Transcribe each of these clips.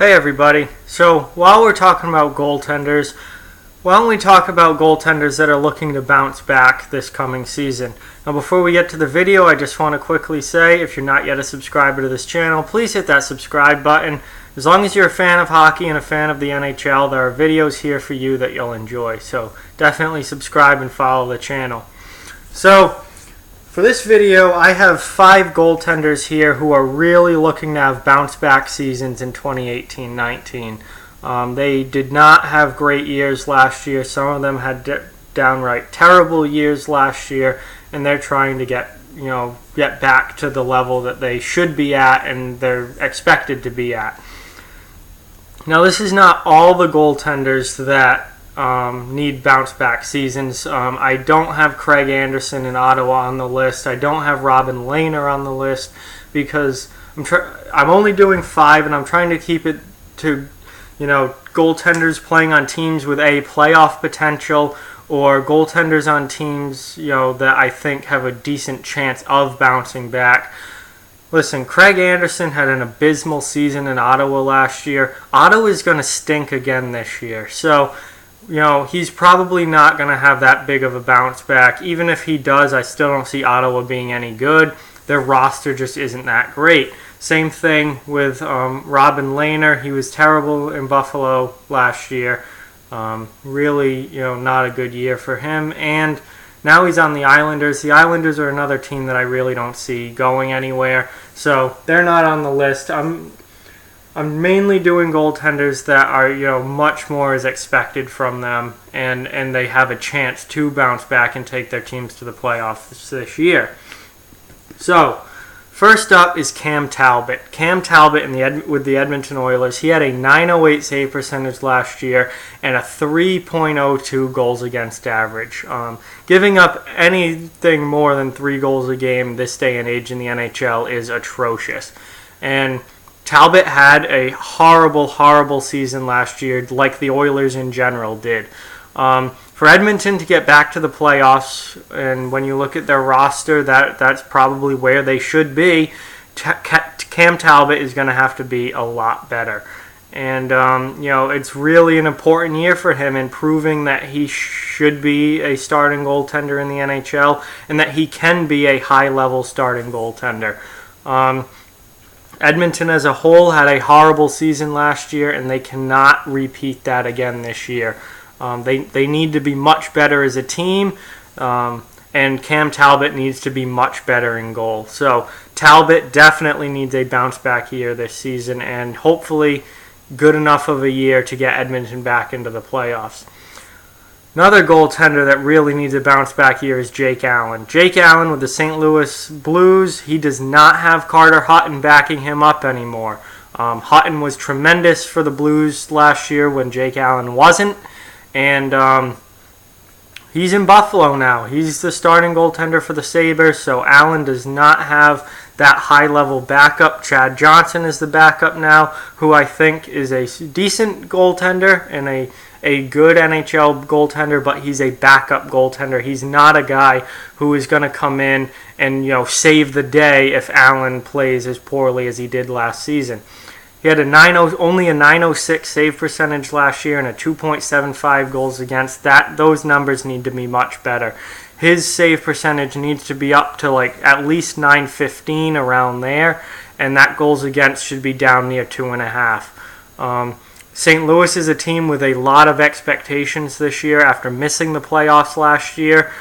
Hey everybody, so while we're talking about goaltenders, why don't we talk about goaltenders that are looking to bounce back this coming season. Now before we get to the video, I just want to quickly say, if you're not yet a subscriber to this channel, please hit that subscribe button. As long as you're a fan of hockey and a fan of the NHL, there are videos here for you that you'll enjoy, so definitely subscribe and follow the channel. So, for this video, I have 5 goaltenders here who are really looking to have bounce-back seasons in 2018-19. They did not have great years last year. Some of them had downright terrible years last year, and they're trying to get back to the level that they should be at and they're expected to be at. Now, this is not all the goaltenders that need bounce-back seasons. I don't have Craig Anderson in Ottawa on the list. I don't have Robin Lehner on the list because I'm only doing 5, and I'm trying to keep it to goaltenders playing on teams with a playoff potential or goaltenders on teams that I think have a decent chance of bouncing back. Listen, Craig Anderson had an abysmal season in Ottawa last year. Ottawa is going to stink again this year. So he's probably not going to have that big of a bounce back. Even if he does, I still don't see Ottawa being any good. Their roster just isn't that great. Same thing with Robin Lehner. He was terrible in Buffalo last year. Really, not a good year for him. And now he's on the Islanders. The Islanders are another team that I really don't see going anywhere. So they're not on the list. I'm mainly doing goaltenders that are, much more is expected from them, and they have a chance to bounce back and take their teams to the playoffs this year. So, first up is Cam Talbot. Cam Talbot with the Edmonton Oilers, he had a .908 save percentage last year and a 3.02 goals against average. Giving up anything more than 3 goals a game this day and age in the NHL is atrocious. And Talbot had a horrible, horrible season last year, like the Oilers in general did. For Edmonton to get back to the playoffs, and when you look at their roster, that's probably where they should be. Cam Talbot is going to have to be a lot better. And, it's really an important year for him in proving that he should be a starting goaltender in the NHL and that he can be a high-level starting goaltender. Edmonton as a whole had a horrible season last year, and they cannot repeat that again this year. They need to be much better as a team, and Cam Talbot needs to be much better in goal. So Talbot definitely needs a bounce-back year this season, and hopefully good enough of a year to get Edmonton back into the playoffs. Another goaltender that really needs a bounce-back year is Jake Allen. Jake Allen with the St. Louis Blues, he does not have Carter Hutton backing him up anymore. Hutton was tremendous for the Blues last year when Jake Allen wasn't, and he's in Buffalo now. He's the starting goaltender for the Sabres, so Allen does not have that high-level backup. Chad Johnson is the backup now, who I think is a decent goaltender and a good NHL goaltender, but he's a backup goaltender. He's not a guy who is going to come in and save the day if Allen plays as poorly as he did last season. He had only a .906 save percentage last year and a 2.75 goals against. Those numbers need to be much better. His save percentage needs to be up to at least .915 around there, and that goals against should be down near 2.5. St. Louis is a team with a lot of expectations this year after missing the playoffs last year.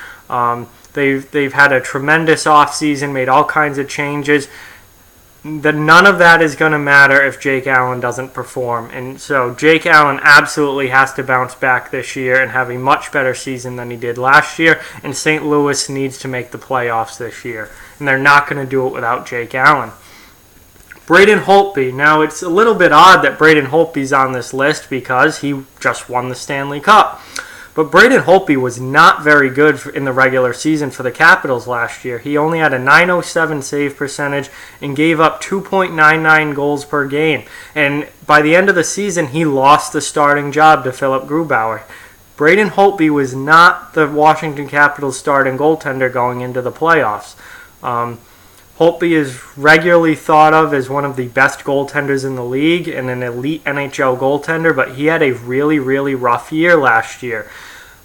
They've had a tremendous offseason, made all kinds of changes. None of that is going to matter if Jake Allen doesn't perform. And so Jake Allen absolutely has to bounce back this year and have a much better season than he did last year. And St. Louis needs to make the playoffs this year. And they're not going to do it without Jake Allen. Braden Holtby. Now, it's a little bit odd that Braden Holtby's on this list because he just won the Stanley Cup. But Braden Holtby was not very good in the regular season for the Capitals last year. He only had a .907 save percentage and gave up 2.99 goals per game. And by the end of the season, he lost the starting job to Philip Grubauer. Braden Holtby was not the Washington Capitals starting goaltender going into the playoffs. Holtby is regularly thought of as one of the best goaltenders in the league and an elite NHL goaltender, but he had a really, really rough year last year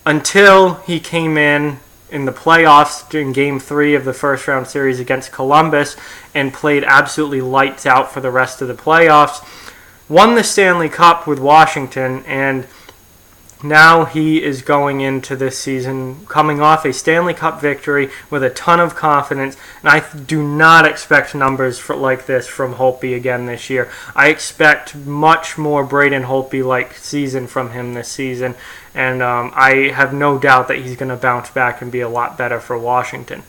until he came in the playoffs in Game 3 of the first round series against Columbus and played absolutely lights out for the rest of the playoffs. Won the Stanley Cup with Washington, and now he is going into this season coming off a Stanley Cup victory with a ton of confidence, and I do not expect numbers like this from Holtby again this year. I expect much more Braden Holtby-like season from him this season, and I have no doubt that he's going to bounce back and be a lot better for Washington.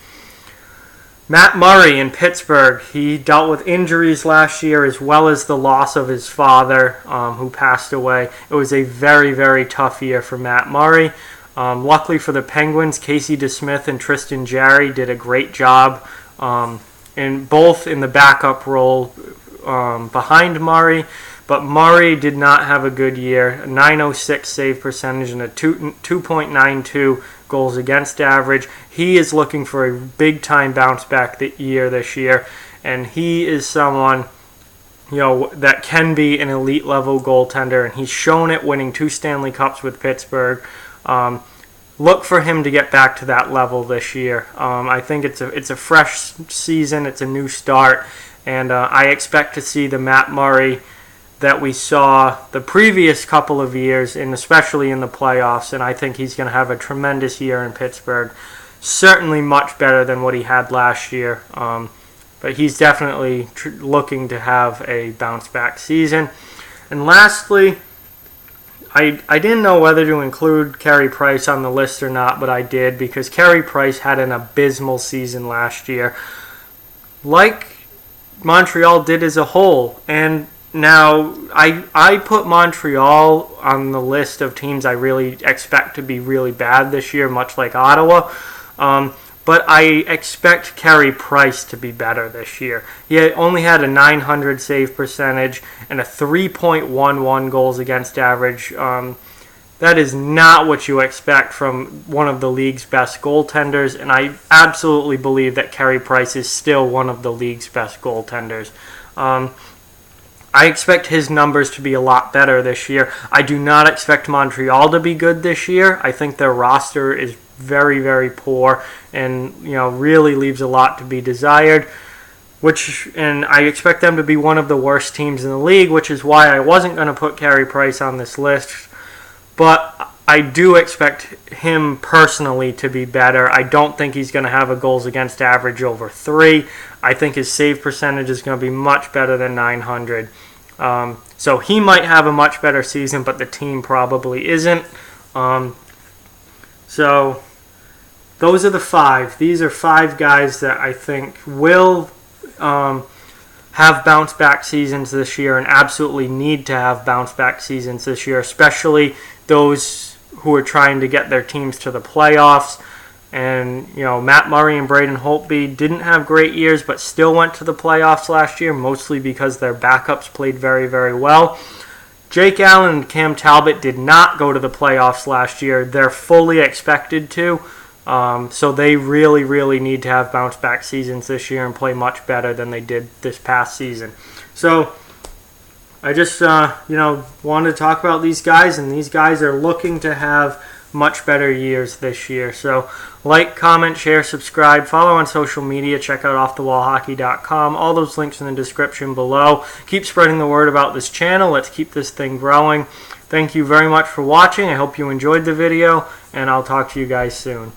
Matt Murray in Pittsburgh, he dealt with injuries last year as well as the loss of his father who passed away. It was a very, very tough year for Matt Murray. Luckily for the Penguins, Casey DeSmith and Tristan Jarry did a great job both in the backup role behind Murray. But Murray did not have a good year, a .906 save percentage and a 2.92 goals against average. He is looking for a big-time bounce back this year, and he is someone that can be an elite-level goaltender, and he's shown it winning 2 Stanley Cups with Pittsburgh. Look for him to get back to that level this year. I think it's a fresh season, it's a new start, and I expect to see the Matt Murray that we saw the previous couple of years, and especially in the playoffs, and I think he's going to have a tremendous year in Pittsburgh. Certainly much better than what he had last year, but he's definitely looking to have a bounce-back season. And lastly, I didn't know whether to include Carey Price on the list or not, but I did, because Carey Price had an abysmal season last year, like Montreal did as a whole. And now, I put Montreal on the list of teams I really expect to be really bad this year, much like Ottawa. But I expect Carey Price to be better this year. He only had a .900 save percentage and a 3.11 goals against average. That is not what you expect from one of the league's best goaltenders, and I absolutely believe that Carey Price is still one of the league's best goaltenders. I expect his numbers to be a lot better this year. I do not expect Montreal to be good this year. I think their roster is very, very poor and really leaves a lot to be desired. And I expect them to be one of the worst teams in the league, which is why I wasn't going to put Carey Price on this list. But I do expect him personally to be better. I don't think he's going to have a goals against average over 3. I think his save percentage is going to be much better than .900. So he might have a much better season, but the team probably isn't. So those are the 5. These are 5 guys that I think will have bounce-back seasons this year and absolutely need to have bounce-back seasons this year, especially those who are trying to get their teams to the playoffs. And, Matt Murray and Braden Holtby didn't have great years, but still went to the playoffs last year, mostly because their backups played very, very well. Jake Allen and Cam Talbot did not go to the playoffs last year. They're fully expected to. So they really, really need to have bounce-back seasons this year and play much better than they did this past season. So I just, wanted to talk about these guys, and these guys are looking to have much better years this year. So like, comment, share, subscribe, follow on social media, check out offthewallhockey.com. All those links in the description below. Keep spreading the word about this channel. Let's keep this thing growing. Thank you very much for watching. I hope you enjoyed the video, and I'll talk to you guys soon.